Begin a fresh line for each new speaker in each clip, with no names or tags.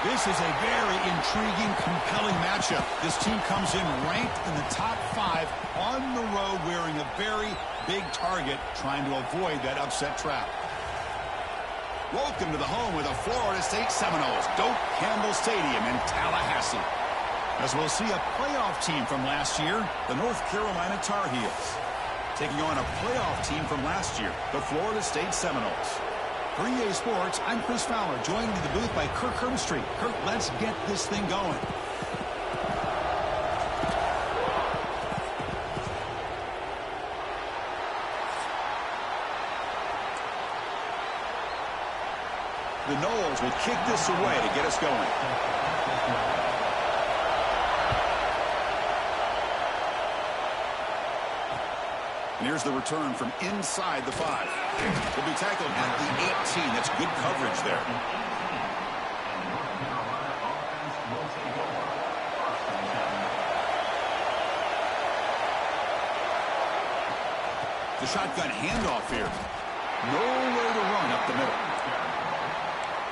This is a very intriguing, compelling matchup. This team comes in ranked in the top 5 on the road wearing a very big target, trying to avoid that upset trap. Welcome to the home of the Florida State Seminoles, Doak Campbell Stadium in Tallahassee. As we'll see a playoff team from last year, the North Carolina Tar Heels, taking on a playoff team from last year, the Florida State Seminoles. For EA Sports, I'm Chris Fowler, joined in the booth by Kirk Herbstreit. Kirk, let's get this thing going. The Noles will kick this away to get us going. And here's the return from inside the 5. Will be tackled at the 18. That's good coverage there. The shotgun handoff here. Nowhere to run up the middle.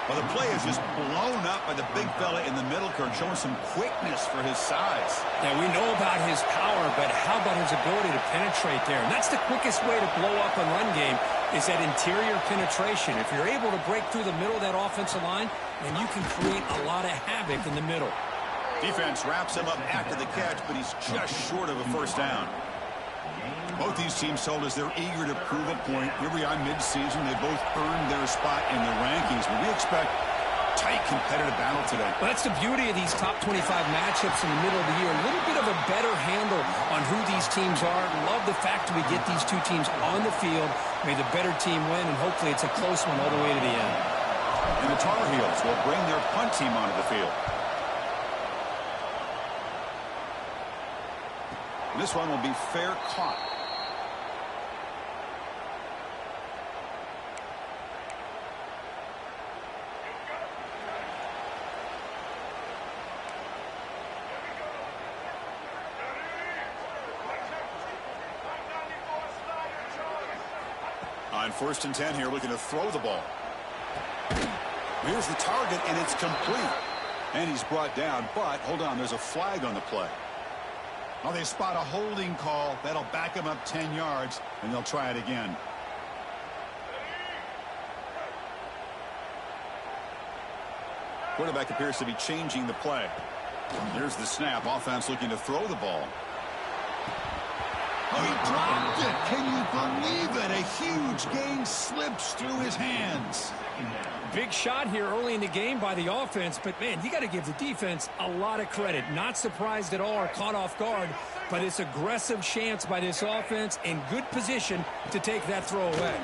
Well, the play is just blown up by the big fella in the middle, Kirk, showing some quickness for his size.
Yeah, we know about his power, but how about his ability to penetrate there? And that's the quickest way to blow up a run game, is that interior penetration. If you're able to break through the middle of that offensive line, then you can create a lot of havoc in the middle.
Defense wraps him up after the catch, but he's just short of a first down. Both these teams told us they're eager to prove a point. Here we are mid-season. They both earned their spot in the rankings, but we expect tight competitive battle today.
Well, that's the beauty of these top 25 matchups in the middle of the year. A little bit of a better handle on who these teams are. Love the fact we get these two teams on the field. May the better team win, and hopefully it's a close one all the way to the end.
And the Tar Heels will bring their punt team onto the field. This one will be fair caught. On 1st and 10 here, looking to throw the ball. Here's the target, and it's complete. And he's brought down, but hold on, there's a flag on the play. Oh, they spot a holding call. That'll back him up 10 yards, and they'll try it again. Quarterback appears to be changing the play. Here's the snap. Offense looking to throw the ball. Oh, he dropped it. Can you believe it? A huge gain slips through his hands.
Big shot here early in the game by the offense, but, man, you got to give the defense a lot of credit. Not surprised at all or caught off guard, but it's aggressive chance by this offense in good position to take that throw away.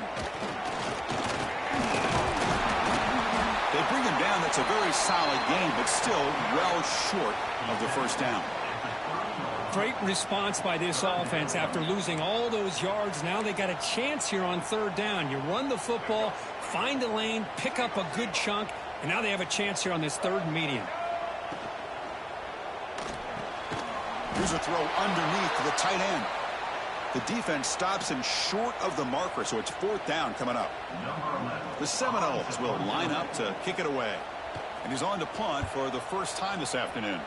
They bring him down. That's a very solid game, but still well short of the first down.
Great response by this offense after losing all those yards. Now they got a chance here on 3rd down. You run the football, find a lane, pick up a good chunk, and now they have a chance here on this 3rd and medium.
Here's a throw underneath to the tight end. The defense stops him short of the marker, so it's 4th down coming up. The Seminoles will line up to kick it away. And he's on to punt for the first time this afternoon.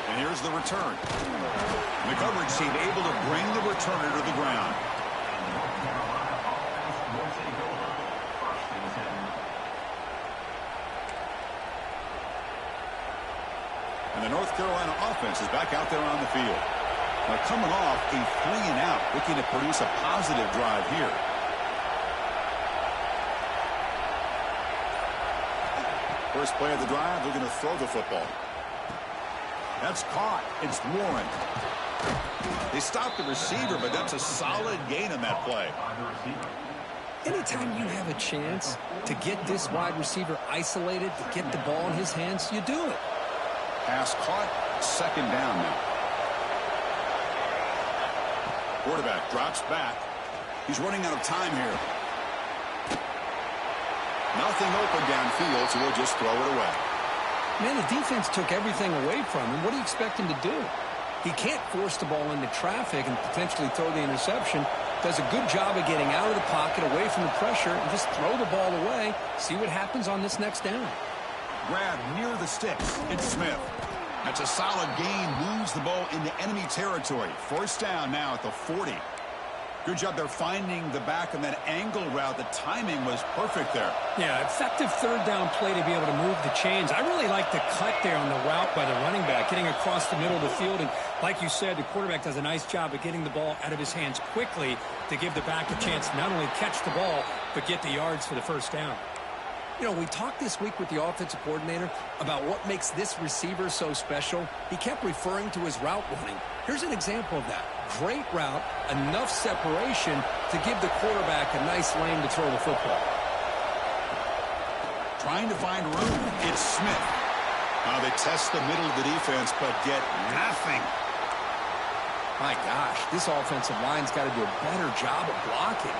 And here's the return. The coverage team able to bring the returner to the ground. And the North Carolina offense is back out there on the field. Now coming off a 3-and-out, looking to produce a positive drive here. First play of the drive, they're going to throw the football. That's caught. It's Warren. They stopped the receiver, but that's a solid gain on that play.
Anytime you have a chance to get this wide receiver isolated, to get the ball in his hands, you do it.
Pass caught. 2nd down now. Quarterback drops back. He's running out of time here. Nothing open downfield, so we'll just throw it away.
Man, the defense took everything away from him. What do you expect him to do? He can't force the ball into traffic and potentially throw the interception. Does a good job of getting out of the pocket, away from the pressure, and just throw the ball away. See what happens on this next down.
Grab near the sticks. It's Smith. That's a solid gain. Moves the ball into enemy territory. First down now at the 40. Good job there finding the back on that angle route. The timing was perfect there.
Yeah, effective third down play to be able to move the chains. I really like the cut there on the route by the running back, getting across the middle of the field. And like you said, the quarterback does a nice job of getting the ball out of his hands quickly to give the back a chance to not only catch the ball, but get the yards for the first down. You know, we talked this week with the offensive coordinator about what makes this receiver so special. He kept referring to his route running. Here's an example of that. Great route, enough separation to give the quarterback a nice lane to throw the football.
Trying to find room. It's Smith. Now they test the middle of the defense, but get nothing.
My gosh, this offensive line's got to do a better job of blocking.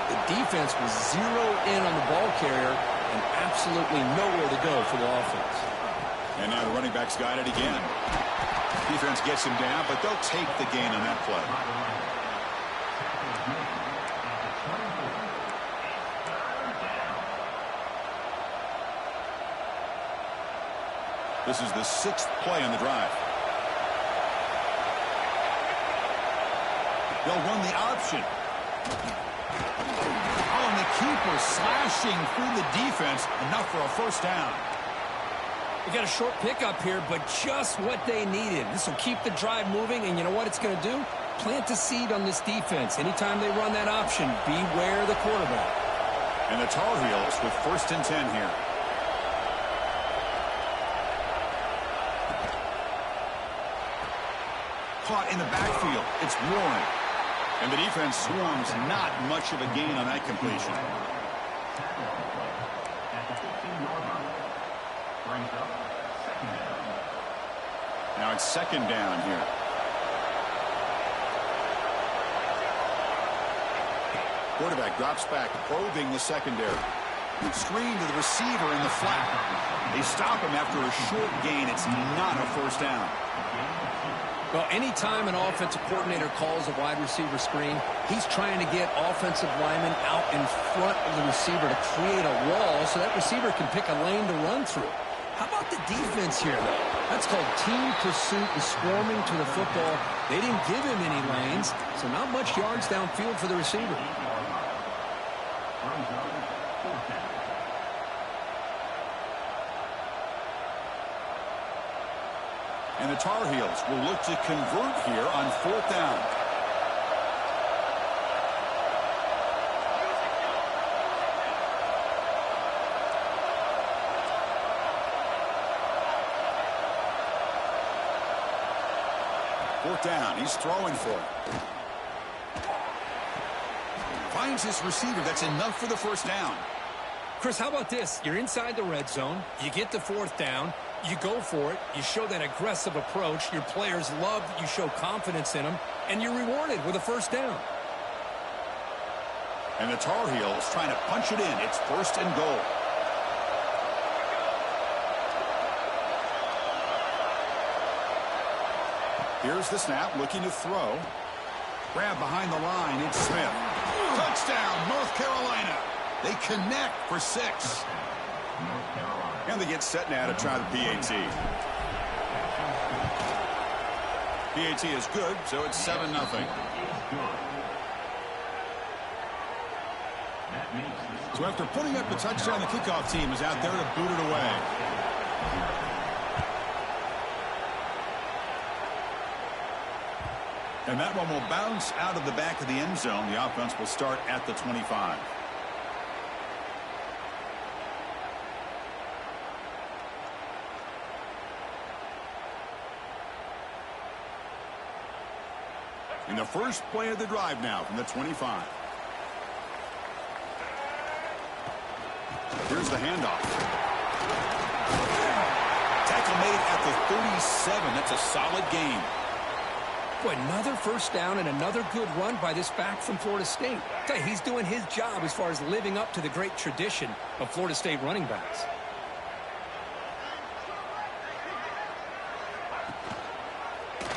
The defense was zeroed in on the ball carrier and absolutely nowhere to go for the offense.
And now the running back's got it again. Defense gets him down, but they'll take the gain on that play. This is the 6th play on the drive. They'll run the option. Oh, and the keeper slashing through the defense. Enough for a first down.
They got a short pickup here, but just what they needed. This will keep the drive moving, and you know what it's going to do? Plant a seed on this defense. Anytime they run that option, beware the quarterback.
And the Tar Heels with 1st and 10 here. Caught in the backfield. It's Warren. And the defense swarms. Not much of a gain on that completion. Now it's 2nd down here. Quarterback drops back, probing the secondary. Screen to the receiver in the flat. They stop him after a short gain. It's not a first down.
Well, anytime an offensive coordinator calls a wide receiver screen, he's trying to get offensive linemen out in front of the receiver to create a wall so that receiver can pick a lane to run through. How about the defense here, though? That's called team pursuit and swarming to the football. They didn't give him any lanes, so not much yards downfield for the receiver.
And the Tar Heels will look to convert here on 4th down. Fourth down. He's throwing for it. Finds his receiver. That's enough for the first down.
Chris, how about this? You're inside the red zone. You get the 4th down. You go for it. You show that aggressive approach. Your players love that you show confidence in them. And you're rewarded with a first down.
And the Tar Heels trying to punch it in. It's 1st and goal. Here's the snap, looking to throw. Grab behind the line, it's Smith. Touchdown, North Carolina. They connect for 6. And they get set now to try the PAT. PAT is good, so it's 7-0. So after putting up the touchdown, the kickoff team is out there to boot it away. And that one will bounce out of the back of the end zone. The offense will start at the 25. In the first play of the drive now from the 25. Here's the handoff. Tackle made at the 37. That's a solid gain.
Boy, another first down and another good run by this back from Florida State. I tell you, he's doing his job as far as living up to the great tradition of Florida State running backs.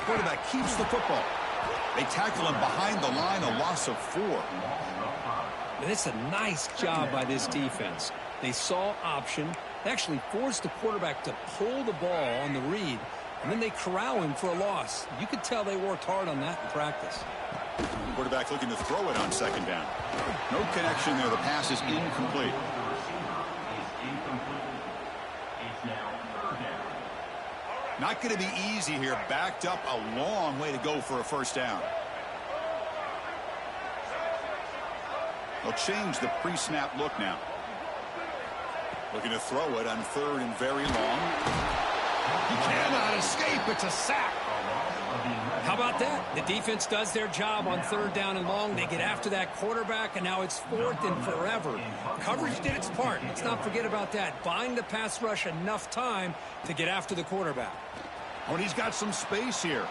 Quarterback keeps the football. They tackle him behind the line, a loss of 4.
And it's a nice job by this defense. They saw option. They actually forced the quarterback to pull the ball on the read, and then they corral him for a loss. You could tell they worked hard on that in practice.
Quarterback looking to throw it on 2nd down. No connection there. The pass is incomplete. Not going to be easy here. Backed up a long way to go for a 1st down. They'll change the pre-snap look now. Looking to throw it on 3rd and very long. He cannot escape. It's a sack.
How about that? The defense does their job on 3rd down and long. They get after that quarterback, and now it's 4th and forever. Coverage did its part. Let's not forget about that. Buying the pass rush enough time to get after the quarterback.
Oh, and he's got some space here.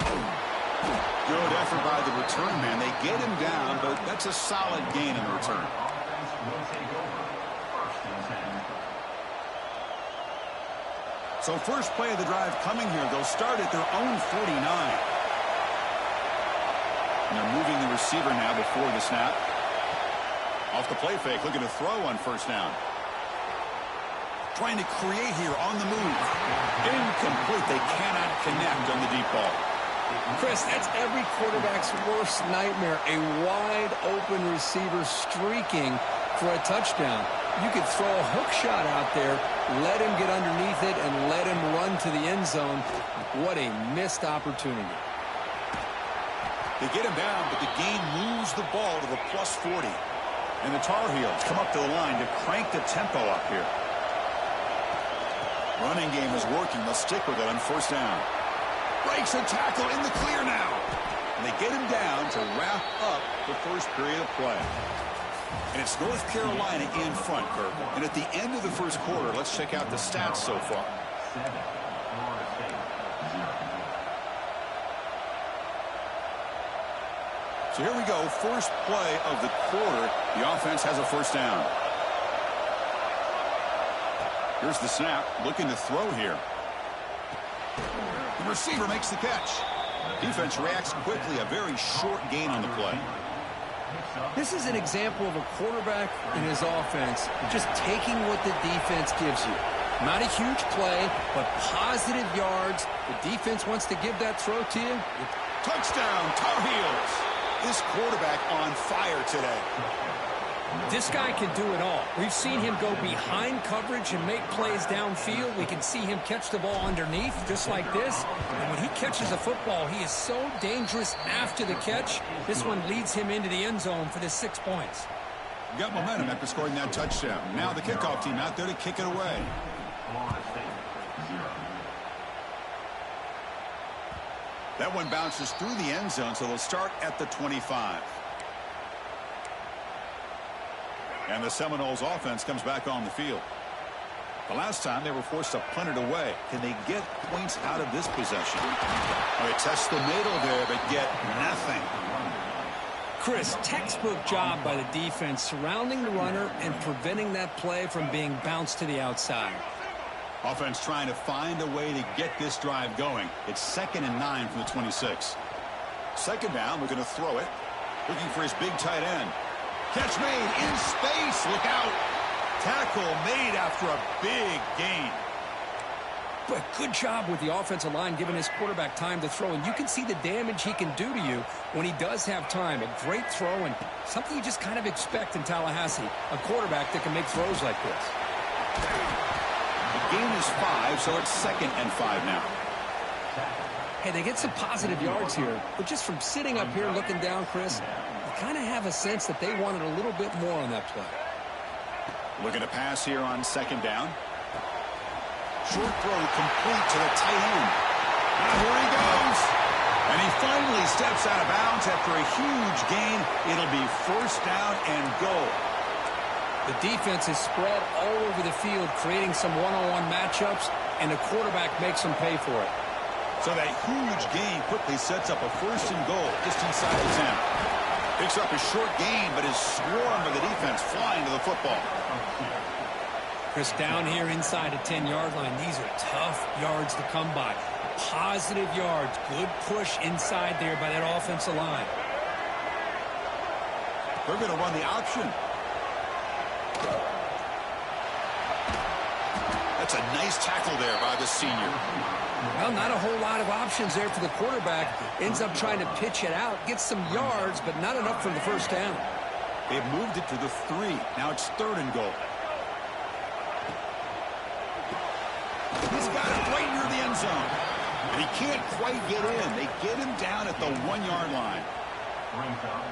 Good effort by the return man. They get him down, but that's a solid gain in the return. So first play of the drive coming here. They'll start at their own 49. And they're moving the receiver now before the snap. Off the play fake, looking to throw on 1st down. Trying to create here on the move. Incomplete. They cannot connect on the deep ball.
Chris, that's every quarterback's worst nightmare. A wide open receiver streaking for a touchdown. You could throw a hook shot out there, let him get underneath it, and let him run to the end zone. What a missed opportunity.
They get him down, but the game moves the ball to the +40. And the Tar Heels come up to the line to crank the tempo up here. Running game is working. They'll stick with it on 1st down. Breaks a tackle in the clear now. And they get him down to wrap up the first period of play. And it's North Carolina in front, Kirk. And at the end of the first quarter, let's check out the stats so far. So here we go. First play of the quarter. The offense has a 1st down. Here's the snap. Looking to throw here. The receiver makes the catch. Defense reacts quickly. A very short gain on the play.
This is an example of a quarterback and his offense just taking what the defense gives you. Not a huge play, but positive yards. The defense wants to give that throw to you.
Touchdown, Tar Heels. This quarterback on fire today.
This guy can do it all. We've seen him go behind coverage and make plays downfield. We can see him catch the ball underneath, just like this. And when he catches a football, he is so dangerous after the catch. This one leads him into the end zone for the 6 points.
You got momentum after scoring that touchdown. Now the kickoff team out there to kick it away. That one bounces through the end zone, so they'll start at the 25. And the Seminoles offense comes back on the field. The last time they were forced to punt it away. Can they get points out of this possession? They test the middle there, but get nothing.
Chris, textbook job by the defense surrounding the runner and preventing that play from being bounced to the outside.
Offense trying to find a way to get this drive going. It's 2nd and 9 from the 26. 2nd down, we're going to throw it. Looking for his big tight end. Catch made in space. Look out. Tackle made after a big gain.
But good job with the offensive line giving his quarterback time to throw. And you can see the damage he can do to you when he does have time. A great throw and something you just kind of expect in Tallahassee. A quarterback that can make throws like this.
The gain is 5, so it's 2nd and 5 now.
Hey, they get some positive yards here. But just from sitting up here looking down, Chris, kind of have a sense that they wanted a little bit more on that play.
Looking to pass here on 2nd down. Short throw complete to the tight end. Now here he goes. And he finally steps out of bounds after a huge gain. It'll be 1st down and goal.
The defense is spread all over the field, creating some one-on-one matchups, and the quarterback makes them pay for it.
So that huge gain quickly sets up a 1st and goal just inside the 10. Picks up a short gain, but is swarmed by the defense flying to the football.
Chris, down here inside the 10-yard line, these are tough yards to come by. positive yards. Good push inside there by that offensive line.
They're going to run the option. That's a nice tackle there by the senior.
Well, not a whole lot of options there for the quarterback. Ends up trying to pitch it out, gets some yards, but not enough for the first down.
They've moved it to the 3. Now it's 3rd and goal. He's got it right near the end zone. And he can't quite get in. They get him down at the 1-yard line.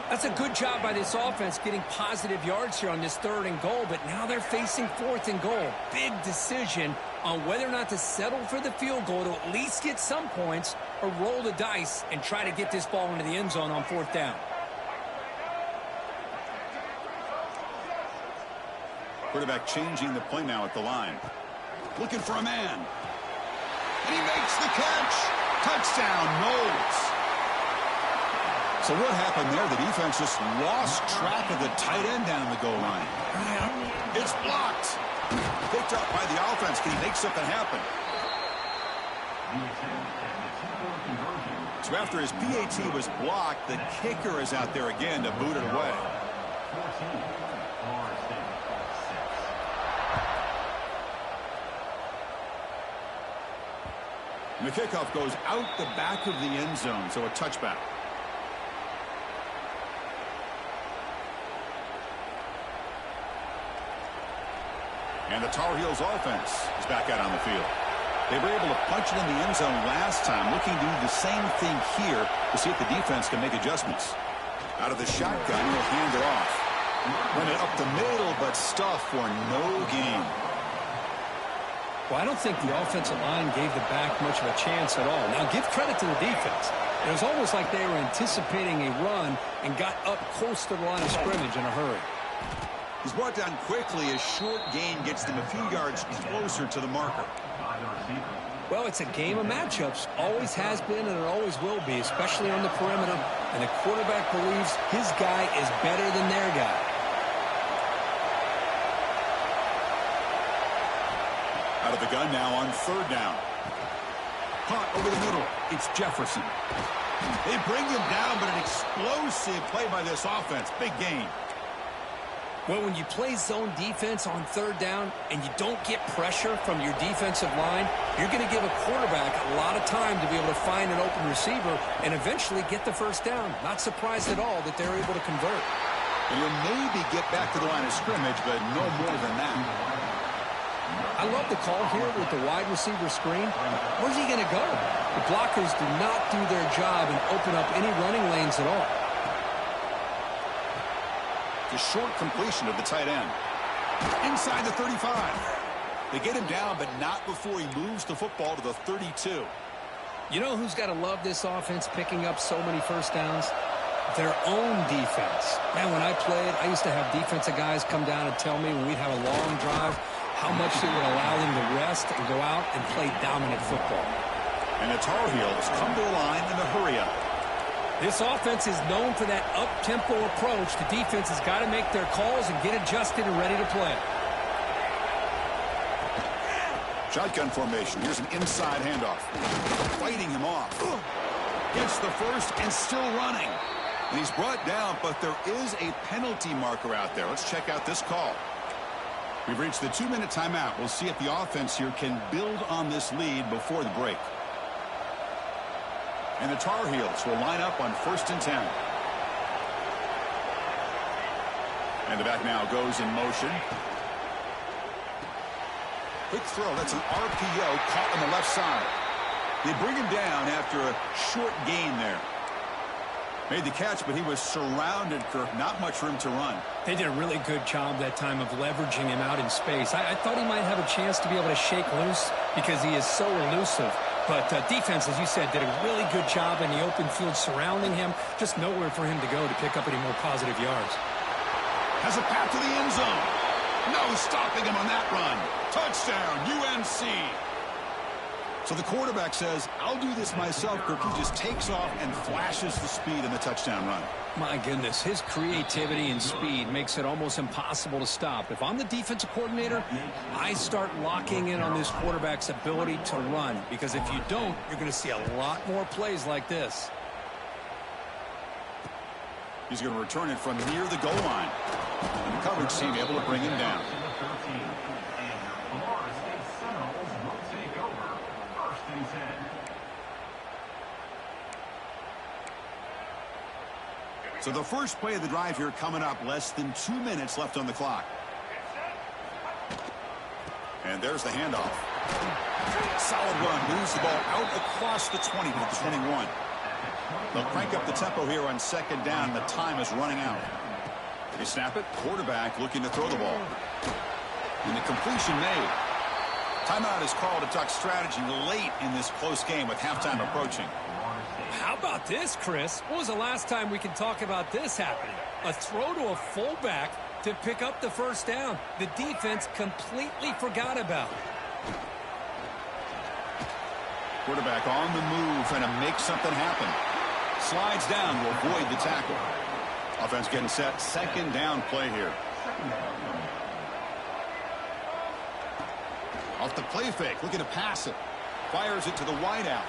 That's a good job by this offense getting positive yards here on this 3rd and goal, but now they're facing 4th and goal. Big decision on whether or not to settle for the field goal to at least get some points or roll the dice and try to get this ball into the end zone on 4th down.
Quarterback changing the play now at the line. Looking for a man. And he makes the catch. Touchdown, Knowles. So what happened there? The defense just lost track of the tight end down the goal line. It's blocked. Picked up by the offense. Can he make something happen? So after his PAT was blocked, the kicker is out there again to boot it away. And the kickoff goes out the back of the end zone, so a touchback. And the Tar Heels offense is back out on the field. They were able to punch it in the end zone last time, looking to do the same thing here to see if the defense can make adjustments. Out of the shotgun, he'll hand it off. Run it up the middle, but stuff for no gain.
Well, I don't think the offensive line gave the back much of a chance at all. Now, give credit to the defense. It was almost like they were anticipating a run and got up close to the line of scrimmage in a hurry.
He's brought down quickly. A short gain gets them a few yards closer to the marker.
Well, it's a game of matchups. Always has been and it always will be, especially on the perimeter. And the quarterback believes his guy is better than their guy.
Out of the gun now on 3rd down. Caught over the middle. It's Jefferson. They bring him down, but an explosive play by this offense. Big gain.
Well, when you play zone defense on 3rd down and you don't get pressure from your defensive line, you're going to give a quarterback a lot of time to be able to find an open receiver and eventually get the first down. Not surprised at all that they're able to convert.
And you'll maybe get back to the line of scrimmage, but no more than that.
I love the call here with the wide receiver screen. Where's he going to go? The blockers do not do their job and open up any running lanes at all.
The short completion of the tight end. Inside the 35. They get him down, but not before he moves the football to the 32.
You know who's got to love this offense picking up so many first downs? Their own defense. Man, when I played, I used to have defensive guys come down and tell me when we'd have a long drive how much it would allow them to rest and go out and play dominant football.
And the Tar Heels come to the line in the hurry-up.
This offense is known for that up-tempo approach. The defense has got to make their calls and get adjusted and ready to play.
Shotgun formation. Here's an inside handoff. Fighting him off. Gets the first and still running. And he's brought down, but there is a penalty marker out there. Let's check out this call. We've reached the 2-minute timeout. We'll see if the offense here can build on this lead before the break. And the Tar Heels will line up on 1st and 10. And the back now goes in motion. Quick throw. That's an RPO caught on the left side. They bring him down after a short gain there. Made the catch, but he was surrounded, Kirk. Not much room to run.
They did a really good job that time of leveraging him out in space. I thought he might have a chance to be able to shake loose because he is so elusive. But defense, as you said, did a really good job in the open field surrounding him. Just nowhere for him to go to pick up any more positive yards.
Has a path to the end zone. No stopping him on that run. Touchdown, UNC. So the quarterback says, I'll do this myself. He just takes off and flashes the speed in the touchdown run.
My goodness, his creativity and speed makes it almost impossible to stop. If I'm the defensive coordinator, I start locking in on this quarterback's ability to run, because if you don't, you're going to see a lot more plays like this.
He's going to return it from near the goal line. And the coverage team able to bring him down. So the first play of the drive here coming up, less than 2 minutes left on the clock. And there's the handoff. Solid run, moves the ball out across the 20 to the 21. They'll crank up the tempo here on second down. The time is running out. They snap it. Quarterback looking to throw the ball. And the completion made. Timeout is called to talk strategy late in this close game with halftime approaching.
How about this, Chris? When was the last time we can talk about this happening? A throw to a fullback to pick up the first down. The defense completely forgot about it.
Quarterback on the move, trying to make something happen. Slides down to avoid the tackle. Offense getting set. Second down play here. Off the play fake, looking to pass it. Fires it to the wideout.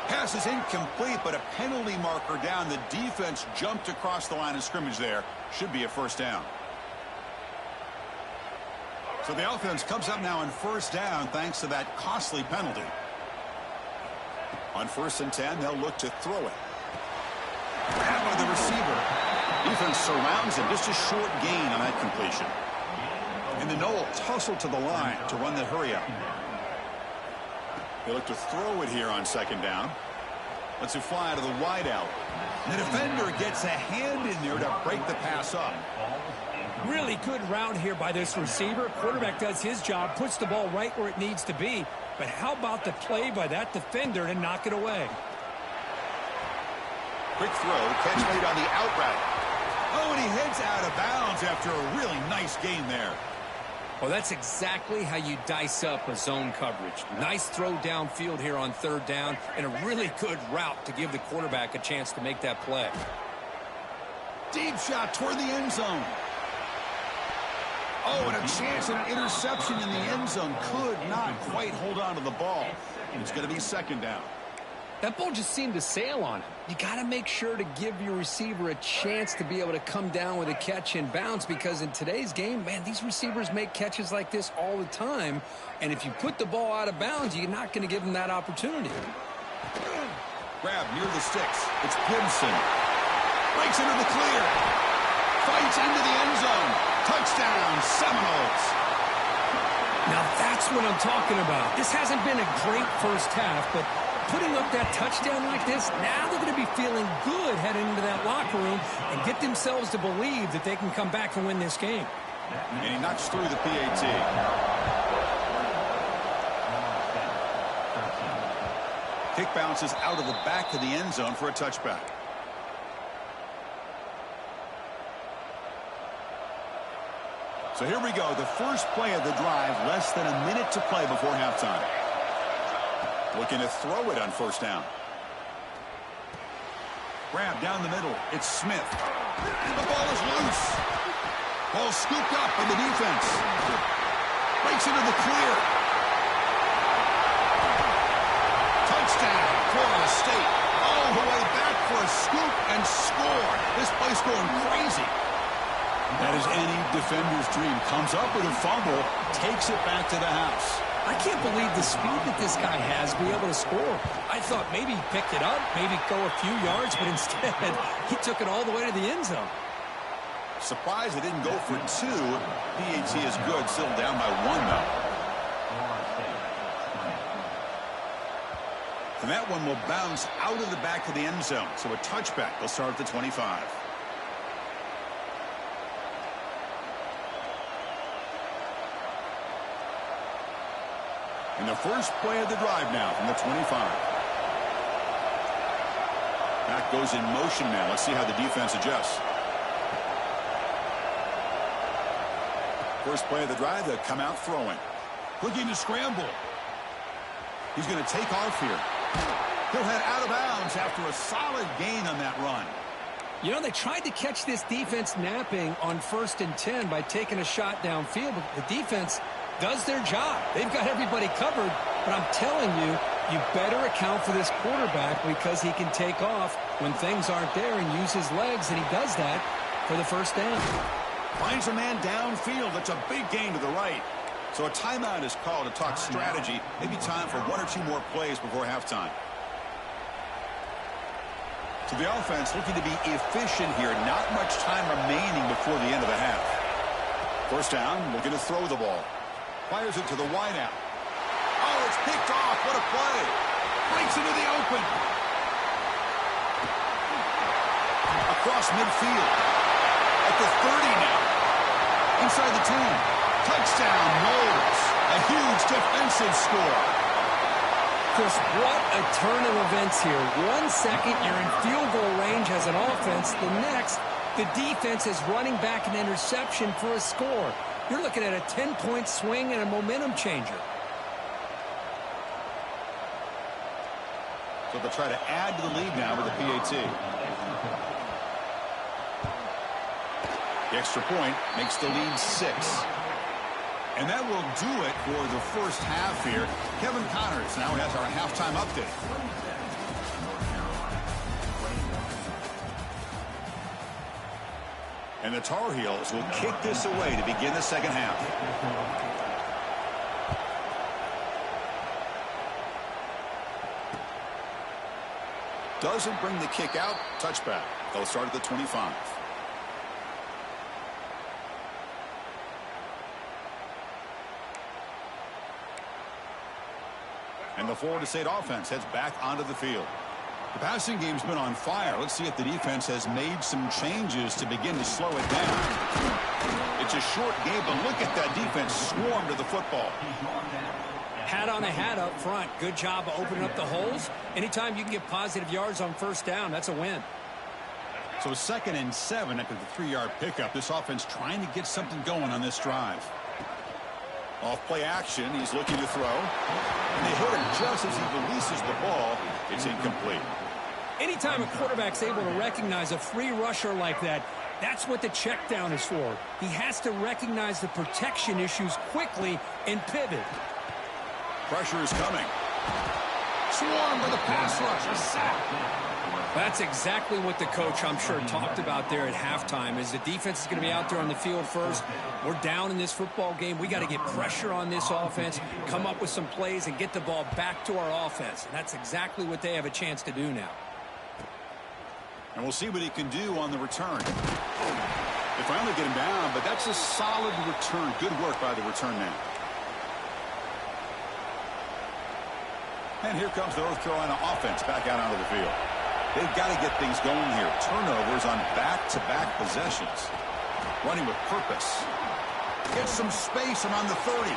Pass is incomplete, but a penalty marker down. The defense jumped across the line of scrimmage there. Should be a first down. So the offense comes up now on first down thanks to that costly penalty. On 1st and 10, they'll look to throw it. Grab by the receiver. Defense surrounds him. Just a short gain on that completion. And the Noel tussle to the line to run the hurry up. They look to throw it here on second down. Lets it fly to the wideout. The defender gets a hand in there to break the pass up.
Really good route here by this receiver. Quarterback does his job, puts the ball right where it needs to be. But how about the play by that defender to knock it away?
Quick throw, catch made on the out route. Oh, and he heads out of bounds after a really nice gain there.
Well, that's exactly how you dice up a zone coverage. Nice throw downfield here on third down, and a really good route to give the quarterback a chance to make that play.
Deep shot toward the end zone. Oh, and a chance at an interception in the end zone. Could not quite hold on to the ball. It's going to be second down.
That ball just seemed to sail on him. You got to make sure to give your receiver a chance to be able to come down with a catch and bounce, because in today's game, man, these receivers make catches like this all the time. And if you put the ball out of bounds, you're not going to give them that opportunity.
Grab near the sticks. It's Gibson. Breaks into the clear. Fights into the end zone. Touchdown, Seminoles.
Now that's what I'm talking about. This hasn't been a great first half, but putting up that touchdown like this, now they're going to be feeling good heading into that locker room and get themselves to believe that they can come back and win this game.
And he knocks through the PAT. Kick bounces out of the back of the end zone for a touchback. So here we go, the first play of the drive, less than a minute to play before halftime. Looking to throw it on first down. Grab down the middle. It's Smith. The ball is loose. Ball scooped up by the defense. Breaks into the clear. Touchdown, Florida State. All the way back for a scoop and score. This place going crazy. That is any defender's dream. Comes up with a fumble, takes it back to the house.
I can't believe the speed that this guy has to be able to score. I thought maybe he picked it up, maybe go a few yards, but instead he took it all the way to the end zone.
Surprised they didn't go for two. PAT is good, still down by one though. And that one will bounce out of the back of the end zone. So a touchback. They'll start at the 25. And the first play of the drive now from the 25. Back goes in motion now. Let's see how the defense adjusts. First play of the drive, they'll come out throwing. Looking to scramble. He's going to take off here. He'll head out of bounds after a solid gain on that run.
You know, they tried to catch this defense napping on 1st and 10 by taking a shot downfield, but the defense does their job. They've got everybody covered, but I'm telling you, you better account for this quarterback because he can take off when things aren't there and use his legs, and he does that for the first down.
Finds a man downfield. That's a big gain to the right. So a timeout is called to talk strategy. Maybe time for 1 or 2 more plays before halftime. So the offense looking to be efficient here. Not much time remaining before the end of the half. First down, looking to throw the ball. Fires it to the wideout. Oh, it's picked off. What a play. Breaks into the open. Across midfield. At the 30 now. Inside the 10. Touchdown, Knowles. A huge defensive score.
Chris, what a turn of events here. 1 second, you're in field goal range as an offense. The next, the defense is running back an interception for a score. You're looking at a 10-point swing and a momentum changer.
So they'll try to add to the lead now with the PAT. The extra point makes the lead 6. And that will do it for the first half here. Kevin Connors now has our halftime update. And the Tar Heels will kick this away to begin the second half. Doesn't bring the kick out. Touchback. They'll start at the 25. And the Florida State offense heads back onto the field. The passing game's been on fire. Let's see if the defense has made some changes to begin to slow it down. It's a short game, but look at that defense swarm to the football.
Hat on a hat up front. Good job of opening up the holes. Anytime you can get positive yards on first down, that's a win.
So 2nd and 7 after the 3-yard pickup. This offense trying to get something going on this drive. Off play action, he's looking to throw. And they hit him just as he releases the ball. It's incomplete.
Anytime a quarterback's able to recognize a free rusher like that, that's what the check down is for. He has to recognize the protection issues quickly and pivot.
Pressure is coming. Swarm with a pass rush. A sack.
That's exactly what the coach, I'm sure, talked about there at halftime, is the defense is going to be out there on the field first. We're down in this football game. We got to get pressure on this offense, come up with some plays, and get the ball back to our offense. And that's exactly what they have a chance to do now.
And we'll see what he can do on the return. They finally get him down, but that's a solid return. Good work by the return man. And here comes the North Carolina offense back out onto the field. They've got to get things going here. Turnovers on back-to-back possessions. Running with purpose. Gets some space around the 30.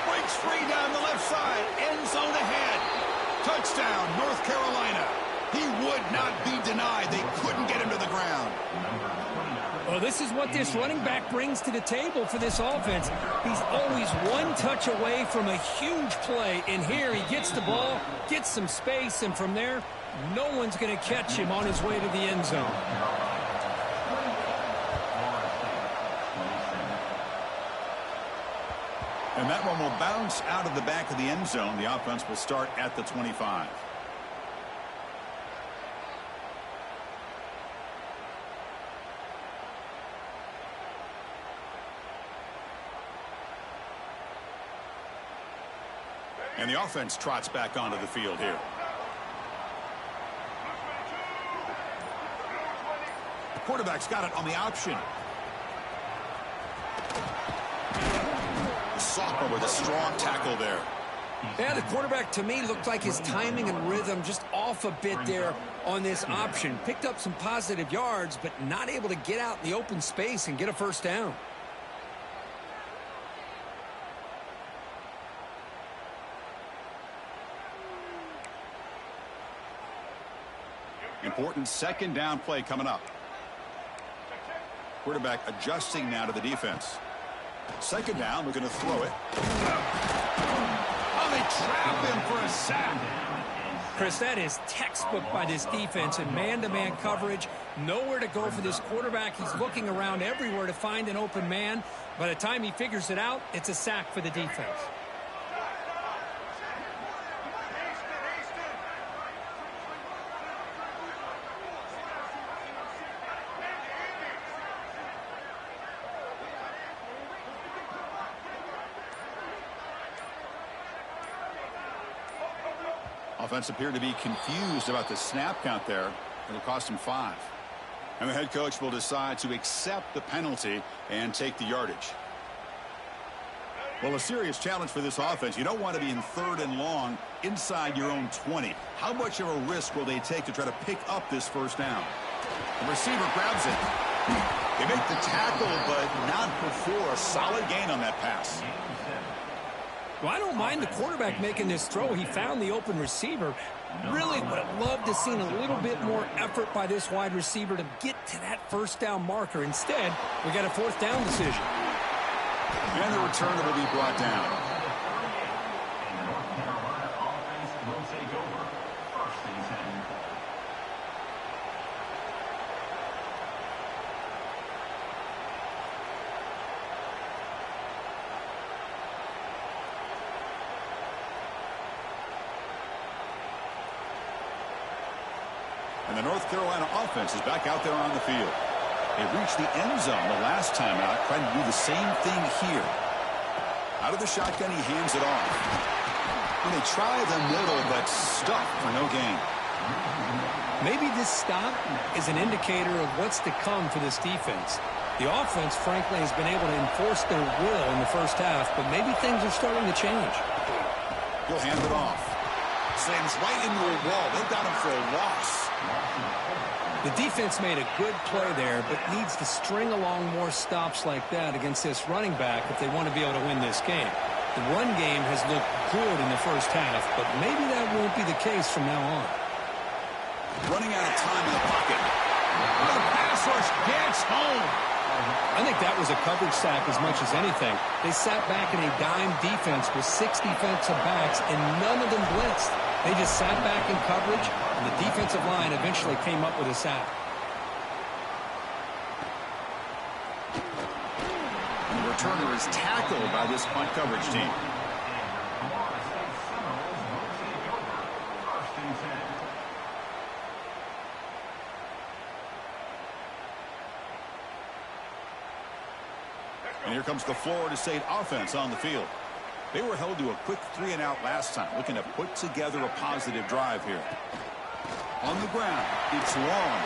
Breaks free down the left side. End zone ahead. Touchdown, North Carolina. He would not be denied. They couldn't get him to the ground.
Well, this is what this running back brings to the table for this offense. He's always one touch away from a huge play. And here he gets the ball, gets some space, and from there, no one's going to catch him on his way to the end zone.
And that one will bounce out of the back of the end zone. The offense will start at the 25. And the offense trots back onto the field here. The quarterback's got it on the option. The sophomore with a strong tackle there.
Yeah, the quarterback, to me, looked like his timing and rhythm just off a bit there on this option. Picked up some positive yards, but not able to get out in the open space and get a first down.
Important second down play coming up. Quarterback adjusting now to the defense. Second down, we're going to throw it. Oh, they trap him for a sack.
Chris, that is textbook by this defense in man-to-man coverage. Nowhere to go for this quarterback. He's looking around everywhere to find an open man. By the time he figures it out, it's a sack for the defense.
Offense appeared to be confused about the snap count there. It'll cost him 5. And the head coach will decide to accept the penalty and take the yardage. Well, a serious challenge for this offense. You don't want to be in 3rd and long inside your own 20. How much of a risk will they take to try to pick up this first down? The receiver grabs it. They make the tackle, but not before a solid gain on that pass.
Well, I don't mind the quarterback making this throw. He found the open receiver. Really would have loved to seen a little bit more effort by this wide receiver to get to that first down marker. Instead, we got a 4th down decision.
And the returner will be brought down. And the North Carolina offense is back out there on the field. They reached the end zone the last time out, trying to do the same thing here. Out of the shotgun, he hands it off. And they try the middle, but stuck for no gain.
Maybe this stop is an indicator of what's to come for this defense. The offense, frankly, has been able to enforce their will in the first half, but maybe things are starting to change.
He'll hand it off. Slams right into a wall. They've got him for a loss.
The defense made a good play there, but needs to string along more stops like that against this running back if they want to be able to win this game. The run game has looked good in the first half, but maybe that won't be the case from now on.
Running out of time in the pocket. The pass rush gets home.
I think that was a coverage sack as much as anything. They sat back in a dime defense with 6 defensive backs, and none of them blitzed. They just sat back in coverage, and the defensive line eventually came up with a sack.
And the returner is tackled by this punt coverage team. And here comes the Florida State offense on the field. They were held to a quick 3-and-out last time, looking to put together a positive drive here. On the ground, it's long.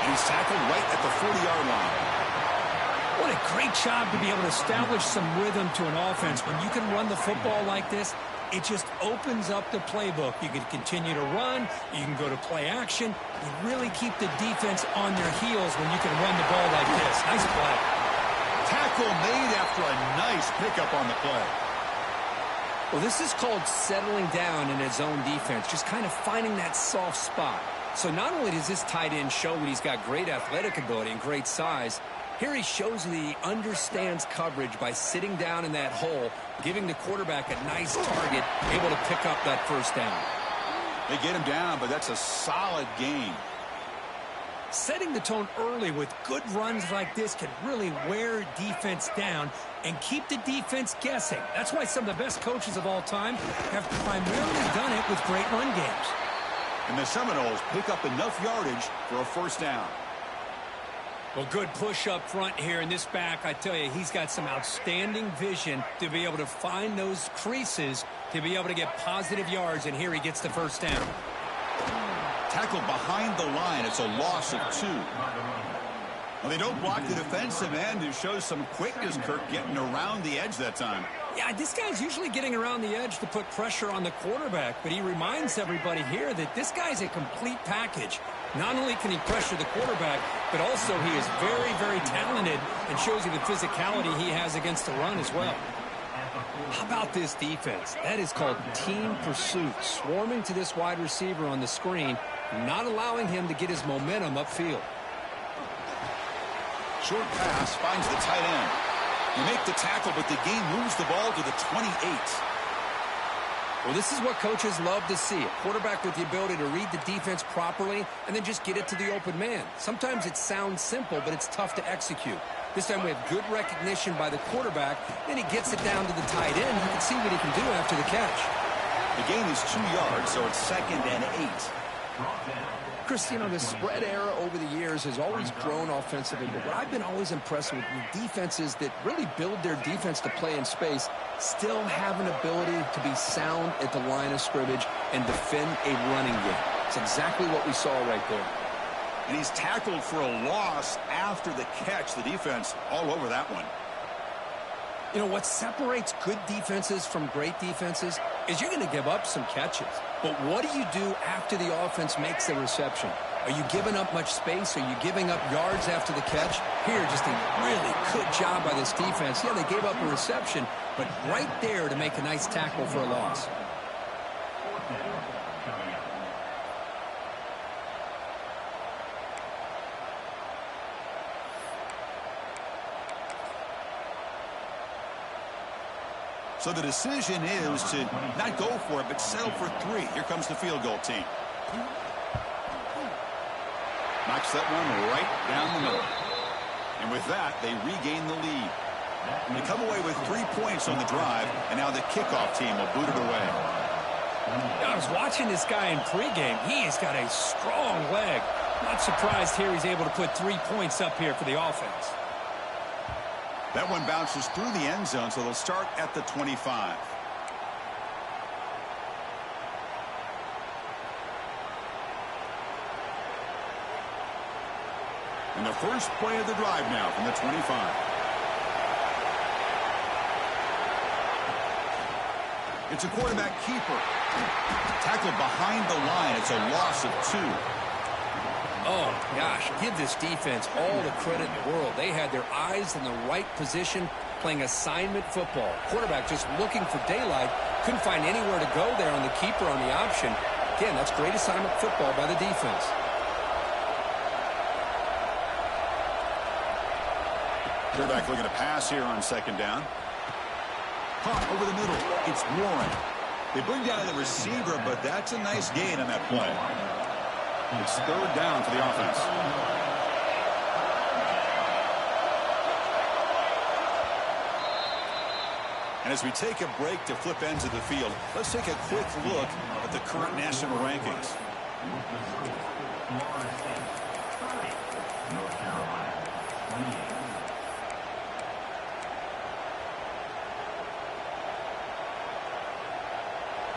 And he's tackled right at the 40-yard line.
What a great job to be able to establish some rhythm to an offense. When you can run the football like this, it just opens up the playbook. You can continue to run. You can go to play action. You really keep the defense on their heels when you can run the ball like this. Nice play.
Tackle made after a nice pickup on the play.
Well, this is called settling down in his own defense, just kind of finding that soft spot. So not only does this tight end show that he's got great athletic ability and great size, here he shows that he understands coverage by sitting down in that hole, giving the quarterback a nice target, able to pick up that first down.
They get him down, but that's a solid gain.
Setting the tone early with good runs like this can really wear defense down and keep the defense guessing. That's why some of the best coaches of all time have primarily done it with great run games.
And the Seminoles pick up enough yardage for a first down.
Well, good push up front here in this back. I tell you, he's got some outstanding vision to be able to find those creases to be able to get positive yards, and here he gets the first down.
Tackled behind the line. It's a loss of 2. Well, they don't block the defensive end, who shows some quickness, Kirk, getting around the edge that time.
Yeah, this guy's usually getting around the edge to put pressure on the quarterback, but he reminds everybody here that this guy's a complete package. Not only can he pressure the quarterback, but also he is very, very talented and shows you the physicality he has against the run as well. How about this defense? That is called team pursuit, swarming to this wide receiver on the screen, not allowing him to get his momentum upfield.
Short pass finds the tight end. You make the tackle, but the game moves the ball to the 28.
Well, this is what coaches love to see. A quarterback with the ability to read the defense properly and then just get it to the open man. Sometimes it sounds simple, but it's tough to execute. This time we have good recognition by the quarterback. Then he gets it down to the tight end. You can see what he can do after the catch.
The gain is 2 yards, so it's 2nd and 8.
Chris, you know, the spread era over the years has always grown offensively, but what I've been always impressed with defenses that really build their defense to play in space still have an ability to be sound at the line of scrimmage and defend a running game. It's exactly what we saw right there.
And he's tackled for a loss after the catch. The defense all over that one.
You know, what separates good defenses from great defenses is you're going to give up some catches. But what do you do after the offense makes the reception? Are you giving up much space? Are you giving up yards after the catch? Here, just a really good job by this defense. Yeah, they gave up a reception, but right there to make a nice tackle for a loss.
So the decision is to not go for it, but settle for 3. Here comes the field goal team. Knocks that one right down the middle. And with that, they regain the lead. And they come away with 3 points on the drive, and now the kickoff team will boot it away.
I was watching this guy in pregame. He's got a strong leg. Not surprised here he's able to put 3 points up here for the offense.
That one bounces through the end zone, so they'll start at the 25. And the first play of the drive now from the 25. It's a quarterback keeper. Tackled behind the line. It's a loss of 2.
Oh, gosh, give this defense all the credit in the world. They had their eyes in the right position, playing assignment football. Quarterback just looking for daylight. Couldn't find anywhere to go there on the keeper on the option. Again, that's great assignment football by the defense.
Quarterback looking to pass here on 2nd down. Caught over the middle. It's Warren. They bring down the receiver, but that's a nice gain on that play. It's 3rd down for the offense. And as we take a break to flip ends of the field, let's take a quick look at the current national rankings.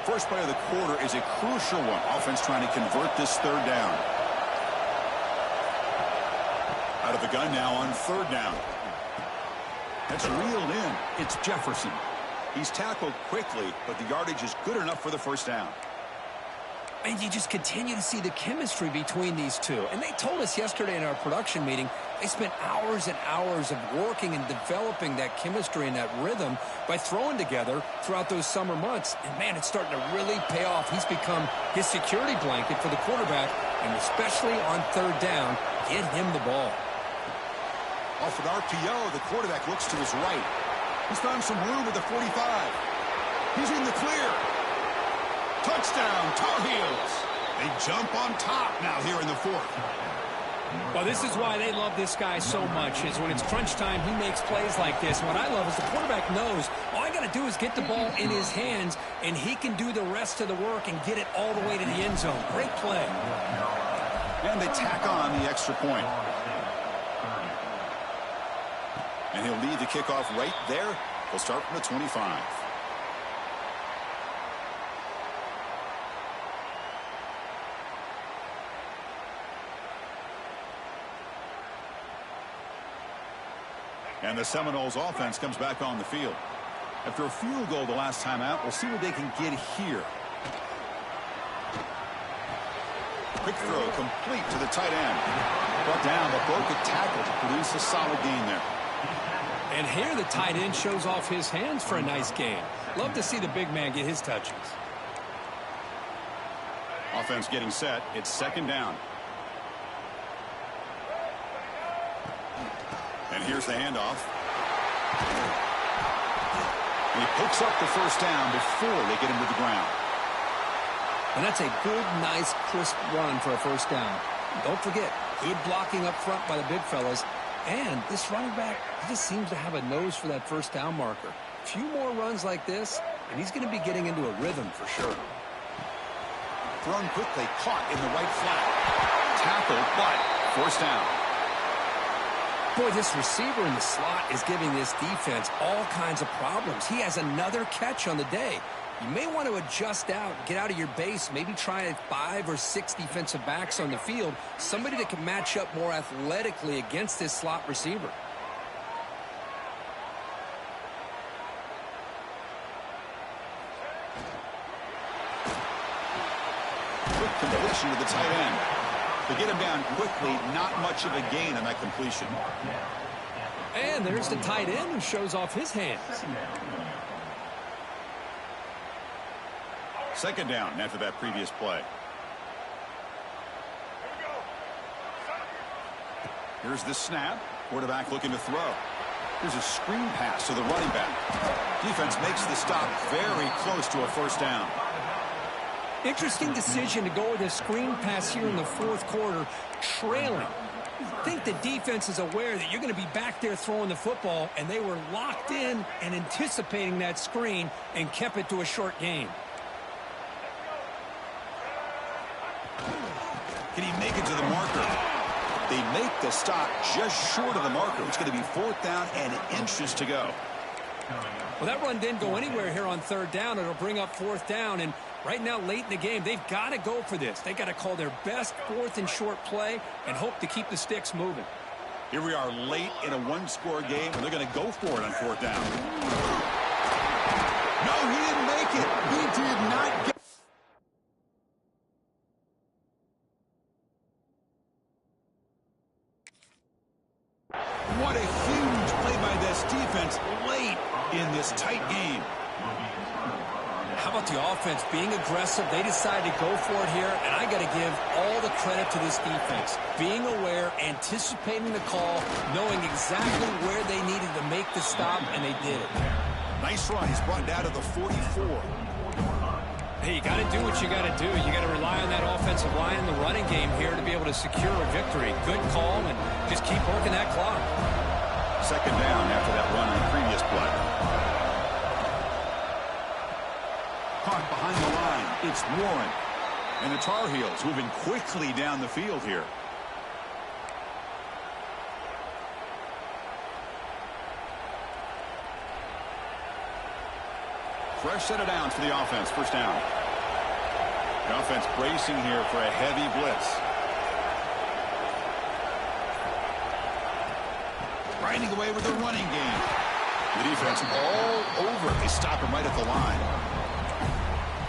First play of the quarter is a crucial one. Offense trying to convert this 3rd down. Out of the gun now on 3rd down. That's reeled in. It's Jefferson. He's tackled quickly, but the yardage is good enough for the 1st down.
And you just continue to see the chemistry between these two. And they told us yesterday in our production meeting, they spent hours and hours of working and developing that chemistry and that rhythm by throwing together throughout those summer months. And, man, it's starting to really pay off. He's become his security blanket for the quarterback, and especially on 3rd down, get him the ball.
Off an RPO, the quarterback looks to his right. He's found some room at the 45. He's in the clear. Touchdown, Tar Heels. They jump on top now here in the 4th.
Well, this is why they love this guy so much, is when it's crunch time, he makes plays like this. And what I love is the quarterback knows all I got to do is get the ball in his hands, and he can do the rest of the work and get it all the way to the end zone. Great play.
And they tack on the extra point. And he'll lead the kickoff right there. He'll start from the 25. And the Seminoles offense comes back on the field. After a field goal the last time out, we'll see what they can get here. Quick throw complete to the tight end. Brought down, but broke a tackle to produce a solid gain there.
And here the tight end shows off his hands for a nice gain. Love to see the big man get his touches.
Offense getting set. It's 2nd down. And here's the handoff. And he picks up the first down before they get him to the ground.
And that's a good, nice, crisp run for a first down. Don't forget, good blocking up front by the big fellas. And this running back, he just seems to have a nose for that first down marker. A few more runs like this, and he's going to be getting into a rhythm for sure.
Thrown quickly, caught in the right flat. Tackled, but first down.
Boy, this receiver in the slot is giving this defense all kinds of problems. He has another catch on the day. You may want to adjust out, get out of your base, maybe try 5 or 6 defensive backs on the field, somebody that can match up more athletically against this slot receiver.
Quick completion to the tight end. To get him down quickly, not much of a gain on that completion.
And there's the tight end who shows off his hands.
Second down after that previous play. Here's the snap. Quarterback looking to throw. Here's a screen pass to the running back. Defense makes the stop very close to a first down.
Interesting decision to go with a screen pass here in the fourth quarter, trailing. I think the defense is aware that you're going to be back there throwing the football, and they were locked in and anticipating that screen and kept it to a short gain.
Can he make it to the marker? They make the stop just short of the marker. It's going to be fourth down and inches to go.
Well, that run didn't go anywhere here on third down. It'll bring up fourth down, and right now, late in the game, they've got to go for this. They've got to call their best fourth and short play and hope to keep the sticks moving.
Here we are late in a one-score game, and they're going to go for it on fourth down. No, he didn't make it. He did not get. What a huge play by this defense late in this tight game.
How about the offense being aggressive? They decided to go for it here, and I got to give all the credit to this defense. Being aware, anticipating the call, knowing exactly where they needed to make the stop, and they did it.
Nice run. He's brought down to the 44.
Hey, you got to do what you got to do. You got to rely on that offensive line in the running game here to be able to secure a victory. Good call, and just keep working that clock.
Second down after that run on the previous play. Caught behind the line. It's Warren. And the Tar Heels moving quickly down the field here. Fresh set of downs for the offense. First down. The offense bracing here for a heavy blitz. Riding away with the running game. The defense all over. They stop him right at the line.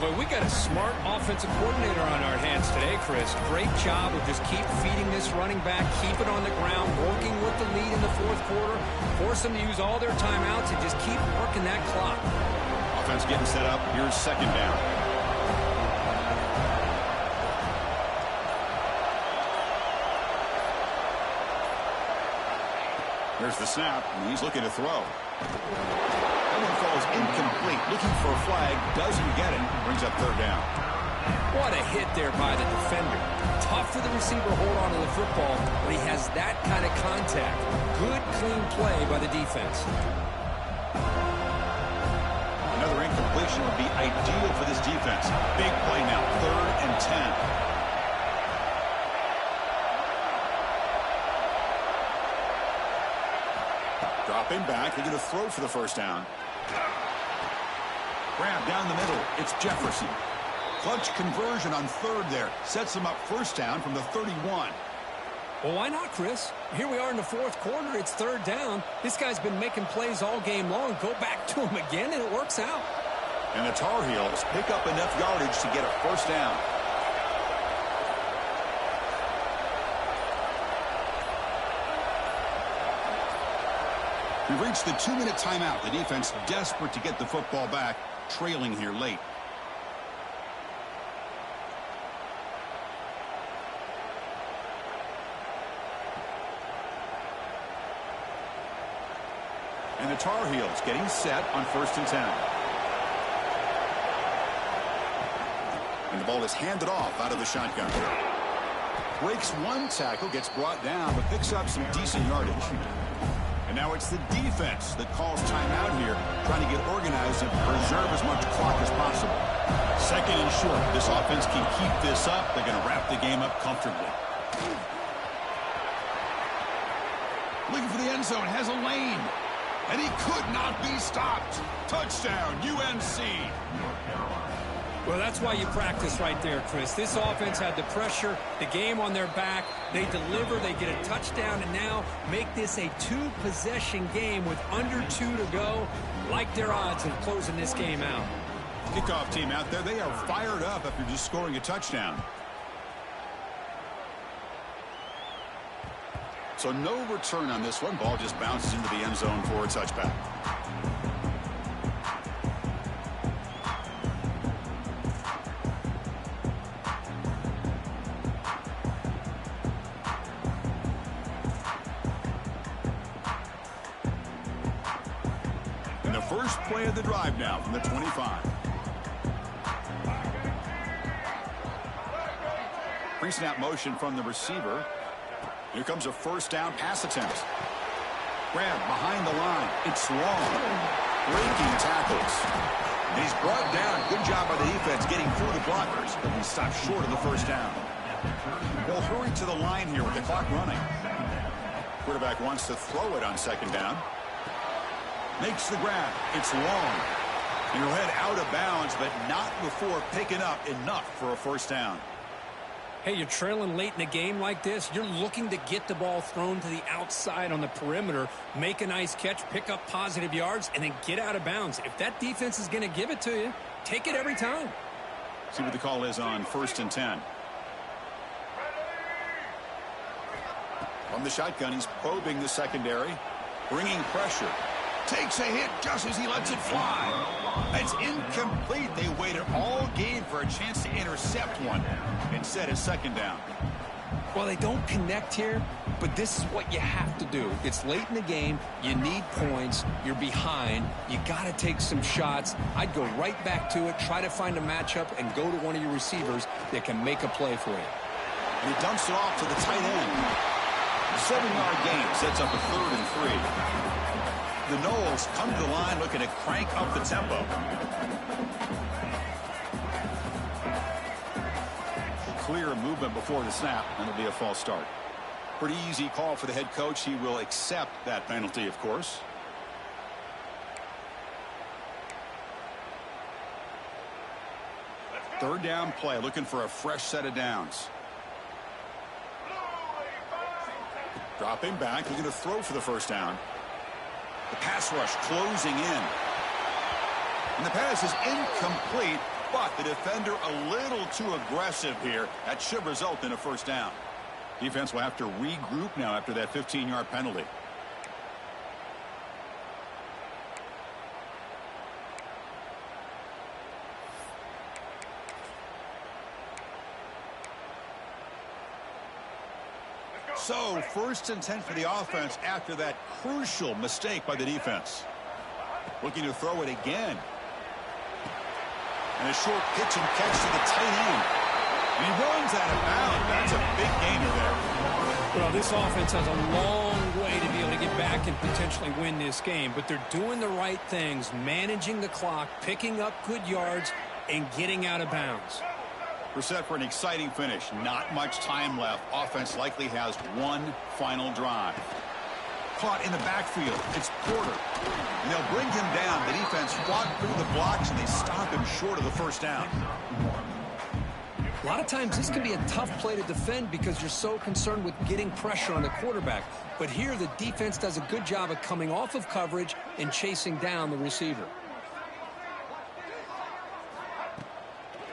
But we got a smart offensive coordinator on our hands today, Chris. Great job of just keep feeding this running back, keep it on the ground, working with the lead in the fourth quarter, force them to use all their timeouts, and just keep working that clock.
Offense getting set up. Here's second down. There's the snap, and he's looking to throw. That one falls incomplete. Looking for a flag, doesn't get it. Brings up third down.
What a hit there by the defender. Tough for the receiver to hold on to the football when he has that kind of contact. Good, clean play by the defense.
Another incompletion would be ideal for this defense. Big play now, 3rd and 10. Dropping back, they're going to throw for the first down. Grab down the middle, it's Jefferson. Clutch conversion on third there. Sets him up first down from the 31.
Well, why not, Chris? Here we are in the fourth quarter. It's third down. This guy's been making plays all game long. Go back to him again, and it works out.
And the Tar Heels pick up enough yardage to get a first down. We've reached the 2-minute timeout. The defense desperate to get the football back, trailing here late. And the Tar Heels getting set on 1st and 10. And the ball is handed off out of the shotgun. Breaks one tackle, gets brought down, but picks up some decent yardage. And now it's the defense that calls timeout here, trying to get organized and preserve as much clock as possible. 2nd and short. This offense can keep this up. They're going to wrap the game up comfortably.
Looking for the end zone, has a lane. And he could not be stopped. Touchdown, UNC.
Well, that's why you practice right there, Chris. This offense had the pressure, the game on their back. They deliver, they get a touchdown, and now make this a 2-possession game with under 2 to go. Like their odds of closing this game out.
Kickoff team out there, they are fired up after just scoring a touchdown. So no return on this one. Ball just bounces into the end zone for a touchback. And the first play of the drive now from the 25. Pre-snap motion from the receiver. Here comes a 1st down pass attempt. Grab behind the line. It's long. Breaking tackles. And he's brought down. Good job by the defense getting through the blockers. But he stopped short of the 1st down. They'll hurry to the line here with the clock running. Quarterback wants to throw it on 2nd down. Makes the grab. It's long. And he'll head out of bounds, but not before picking up enough for a 1st down.
Hey, you're trailing late in a game like this. You're looking to get the ball thrown to the outside on the perimeter, make a nice catch, pick up positive yards, and then get out of bounds. If that defense is going to give it to you, take it every time.
See what the call is on 1st and 10. From the shotgun, he's probing the secondary, bringing pressure.
Takes a hit just as he lets it fly.
It's incomplete. They waited all game for a chance to intercept one. Instead, it's 2nd down.
Well, they don't connect here, but this is what you have to do. It's late in the game. You need points. You're behind. You got to take some shots. I'd go right back to it, try to find a matchup, and go to one of your receivers that can make a play for you.
And he dumps it off to the tight end. 7-yard gain sets up a 3rd and 3. The Noles come to the line looking to crank up the tempo. Clear movement before the snap, and it'll be a false start. Pretty easy call for the head coach. He will accept that penalty, of course. Third down play, looking for a fresh set of downs. Dropping back, looking to throw for the 1st down. The pass rush closing in. And the pass is incomplete, but the defender a little too aggressive here. That should result in a 1st down. Defense will have to regroup now after that 15-yard penalty. So, 1st and 10 for the offense after that crucial mistake by the defense. Looking to throw it again. And a short pitch and catch to the tight end. And he runs out of bounds. That's a big gainer there.
Well, this offense has a long way to be able to get back and potentially win this game. But they're doing the right things, managing the clock, picking up good yards, and getting out of bounds.
We're set for an exciting finish. Not much time left. Offense likely has one final drive. Caught in the backfield. It's Porter. And they'll bring him down. The defense fought through the blocks, and they stop him short of the 1st down.
A lot of times this can be a tough play to defend because you're so concerned with getting pressure on the quarterback. But here the defense does a good job of coming off of coverage and chasing down the receiver.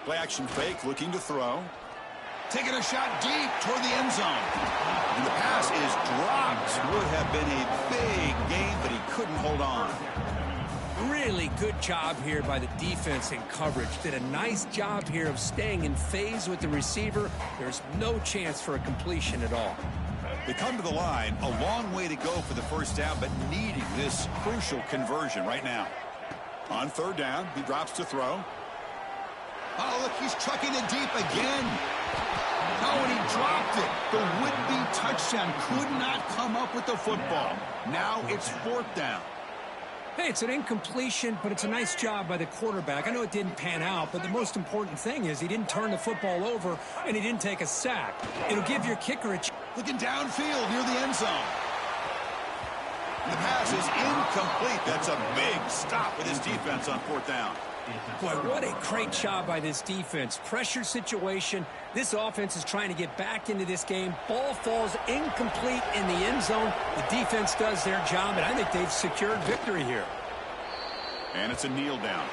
Play action fake, looking to throw.
Taking a shot deep toward the end zone.
And the pass is dropped. Would have been a big gain, but he couldn't hold on.
Really good job here by the defense in coverage. Did a nice job here of staying in phase with the receiver. There's no chance for a completion at all.
They come to the line, a long way to go for the first down, but needing this crucial conversion right now. On third down, he drops to throw.
Oh, look, he's chucking it deep again. Oh, and he dropped it. The would-be touchdown could not come up with the football. Now it's fourth down.
Hey, it's an incompletion, but it's a nice job by the quarterback. I know it didn't pan out, but the most important thing is he didn't turn the football over and he didn't take a sack. It'll give your kicker a chance.
Looking downfield near the end zone.
The pass is incomplete. That's a big stop with his defense on fourth down.
Boy, what a great job by this defense. Pressure situation. This offense is trying to get back into this game. Ball falls incomplete in the end zone. The defense does their job, and I think they've secured victory here.
And it's a kneel down.